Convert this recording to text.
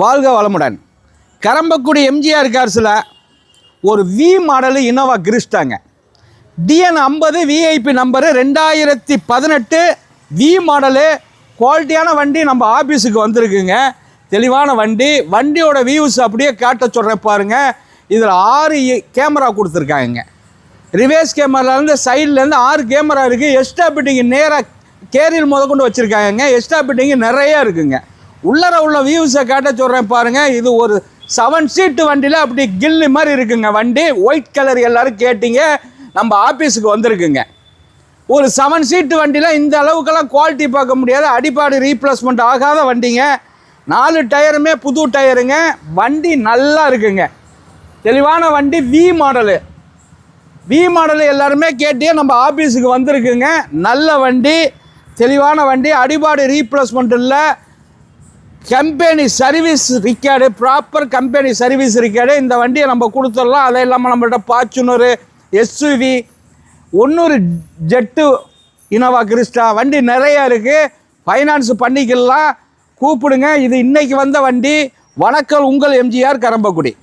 வாழ்க வளமுடன். கரம்பக்குடி எம்ஜிஆர் கார்ஸில் ஒரு வி மாடலு இனோவா கிறிஸ்டாங்க. TN 50 VIP number 2018 V model. குவாலிட்டியான வண்டி நம்ம ஆஃபீஸுக்கு வந்திருக்குங்க. தெளிவான வண்டி. வண்டியோட வியூஸ் அப்படியே காட்ட சொல்கிறேன் பாருங்கள். இதில் 6 கேமரா கொடுத்துருக்காங்க. ரிவேர்ஸ் கேமராலேருந்து சைட்லேருந்து 6 கேமரா இருக்குது. எக்ஸ்ட்ரா பிட்டிங்கு நேராக கேரியல் கொண்டு வச்சுருக்காங்க. எக்ஸ்ட்ரா பிட்டிங்கு நிறையா இருக்குங்க. உள்ளர உள்ள வியூஸை காட்ட சொல்கிறேன் பாருங்கள். இது ஒரு 7 சீட்டு வண்டியில் அப்படி கில்லி மாதிரி இருக்குங்க வண்டி. ஒயிட் கலர் எல்லோரும் கேட்டிங்க, நம்ம ஆஃபீஸுக்கு வந்திருக்குங்க. ஒரு 7 சீட்டு வண்டியில் இந்த அளவுக்கெல்லாம் குவாலிட்டி பார்க்க முடியாது. அடிப்பாடு ரீப்ளேஸ்மெண்ட் ஆகாத வண்டிங்க. 4 டயருமே புது டயருங்க. வண்டி நல்லா இருக்குங்க. தெளிவான வண்டி. வி மாடலு எல்லாருமே கேட்டியே நம்ம ஆஃபீஸுக்கு வந்திருக்குங்க. நல்ல வண்டி, தெளிவான வண்டி. அடிபாடு ரீப்ளேஸ்மெண்ட் இல்லை. Company service record, proper company service record. இந்த வண்டியை நம்ம கொடுத்துடலாம். அதை இல்லாமல் நம்மள்ட்ட ஃபார்ச்சுனர், எஸ்யூவி, 100 ஜெட்டு இனோவா கிறிஸ்டா வண்டி நிறையா இருக்குது. ஃபைனான்ஸ் பண்ணிக்கலாம். கூப்பிடுங்க. இது இன்றைக்கி வந்த வண்டி. வணக்கம், உங்கள் எம்ஜிஆர் கரம்பக்குடி.